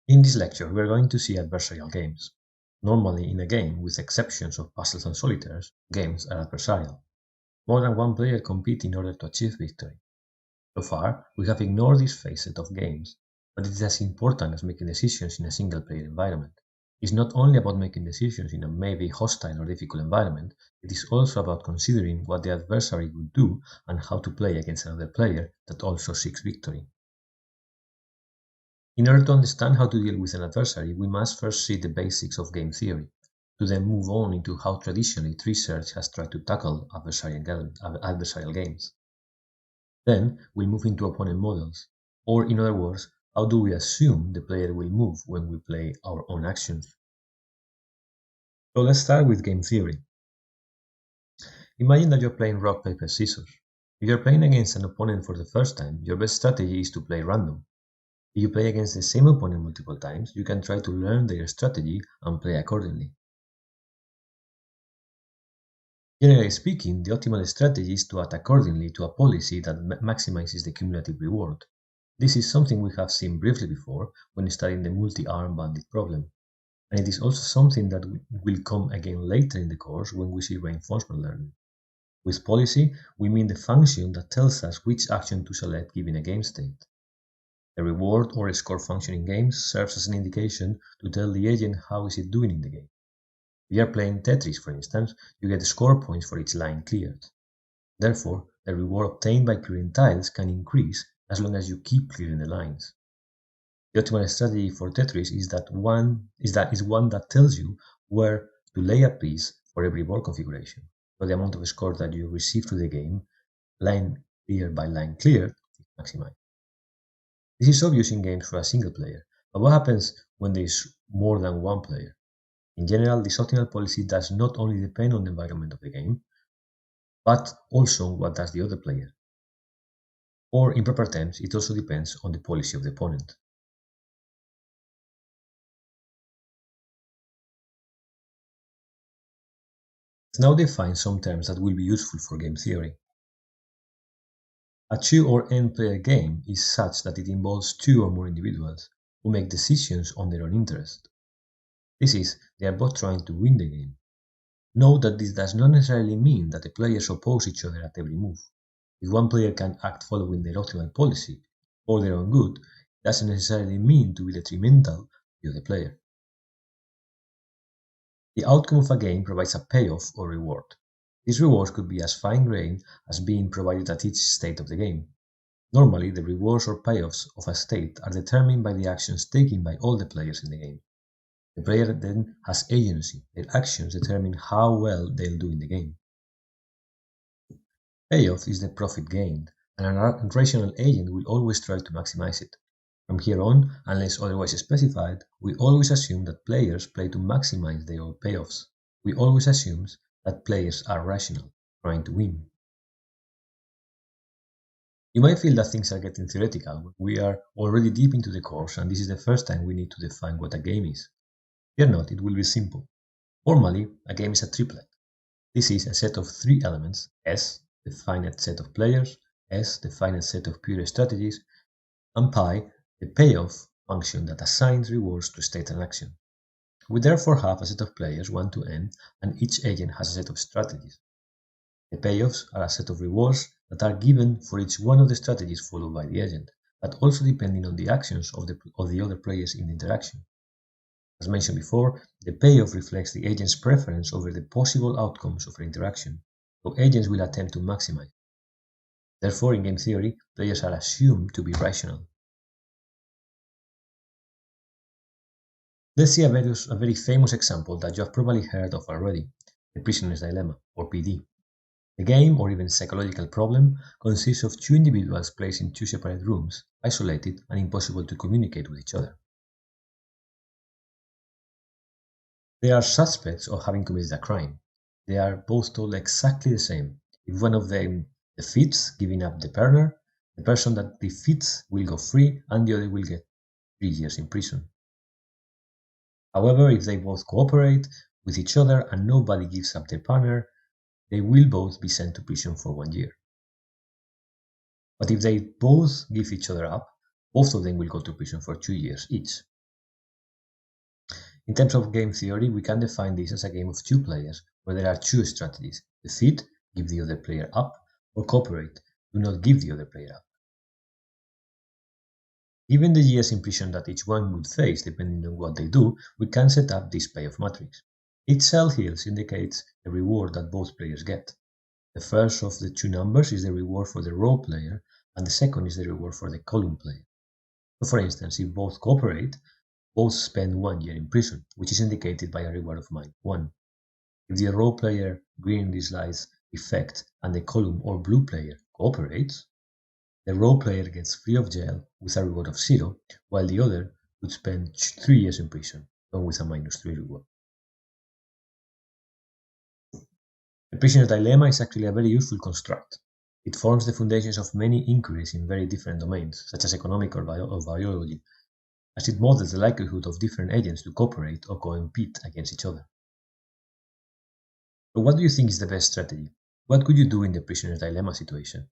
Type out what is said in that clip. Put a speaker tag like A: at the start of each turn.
A: In this lecture, we are going to see adversarial games. Normally, in a game, with exceptions of puzzles and solitaires, games are adversarial. More than one player compete in order to achieve victory. So far, we have ignored this facet of games, but it is as important as making decisions in a single-player environment. It's not only about making decisions in a maybe hostile or difficult environment, it is also about considering what the adversary would do and how to play against another player that also seeks victory. In order to understand how to deal with an adversary, we must first see the basics of game theory, to then move on into how traditionally research has tried to tackle adversarial games. Then we'll move into opponent models, or in other words, how do we assume the player will move when we play our own actions. So let's start with game theory. Imagine that you're playing rock, paper, scissors. If you're playing against an opponent for the first time, your best strategy is to play random. If you play against the same opponent multiple times, you can try to learn their strategy and play accordingly. Generally speaking, the optimal strategy is to act accordingly to a policy that maximizes the cumulative reward. This is something we have seen briefly before when studying the multi-arm bandit problem, and it is also something that will come again later in the course when we see reinforcement learning. With policy, we mean the function that tells us which action to select given a game state. The reward or score function in games serves as an indication to tell the agent how is it doing in the game. If you are playing Tetris, for instance, you get score points for each line cleared. Therefore, the reward obtained by clearing tiles can increase as long as you keep clearing the lines. The optimal strategy for Tetris is one that tells you where to lay a piece for every board configuration, so the amount of score that you receive through the game, line cleared by line cleared, is maximized. This is obvious in games for a single player, but what happens when there is more than one player? In general, this optimal policy does not only depend on the environment of the game, but also on what does the other player. Or in proper terms, it also depends on the policy of the opponent. Let's now define some terms that will be useful for game theory. A 2 or n player game is such that it involves 2 or more individuals who make decisions on their own interest. This is, they are both trying to win the game. Note that this does not necessarily mean that the players oppose each other at every move. If one player can act following their optimal policy or their own good, it doesn't necessarily mean to be detrimental to the other player. The outcome of a game provides a payoff or reward. This reward could be as fine-grained as being provided at each state of the game. Normally, the rewards or payoffs of a state are determined by the actions taken by all the players in the game. The player then has agency. Their actions determine how well they'll do in the game. Payoff is the profit gained, and a rational agent will always try to maximize it. From here on, unless otherwise specified, we always assume that players play to maximize their own payoffs. We always assume that players are rational, trying to win. You might feel that things are getting theoretical, but we are already deep into the course and this is the first time we need to define what a game is. Fear not, it will be simple. Formally, a game is a triplet. This is a set of 3 elements: S, the finite set of players, S, the finite set of pure strategies, and pi, the payoff function that assigns rewards to state and action. We therefore have a set of players 1 to n, and each agent has a set of strategies. The payoffs are a set of rewards that are given for each one of the strategies followed by the agent, but also depending on the actions of the other players in the interaction. As mentioned before, the payoff reflects the agent's preference over the possible outcomes of an interaction, so agents will attempt to maximize. Therefore, in game theory, players are assumed to be rational. Let's see a very famous example that you have probably heard of already, the prisoner's dilemma, or PD. The game, or even psychological problem, consists of 2 individuals placed in 2 separate rooms, isolated and impossible to communicate with each other. They are suspects of having committed a crime. They are both told exactly the same. If one of them defeats, giving up the partner, the person that defeats will go free and the other will get 3 years in prison. However, if they both cooperate with each other and nobody gives up their partner, they will both be sent to prison for 1 year. But if they both give each other up, both of them will go to prison for 2 years each. In terms of game theory, we can define this as a game of two players, where there are two strategies: defeat, give the other player up, or cooperate, do not give the other player up. Given the years in prison that each one would face depending on what they do, we can set up this payoff matrix. Each cell hills indicates the reward that both players get. The first of the two numbers is the reward for the row player, and the second is the reward for the column player. So for instance, if both cooperate, both spend 1 year in prison, which is indicated by a reward of -1. If the row player, green dislikes effect, and the column or blue player cooperates, the row player gets free of jail with a reward of 0, while the other would spend 3 years in prison, and with a -3 reward. The prisoner's dilemma is actually a very useful construct. It forms the foundations of many inquiries in very different domains, such as economic or biology, as it models the likelihood of different agents to cooperate or compete against each other. So what do you think is the best strategy? What could you do in the prisoner's dilemma situation?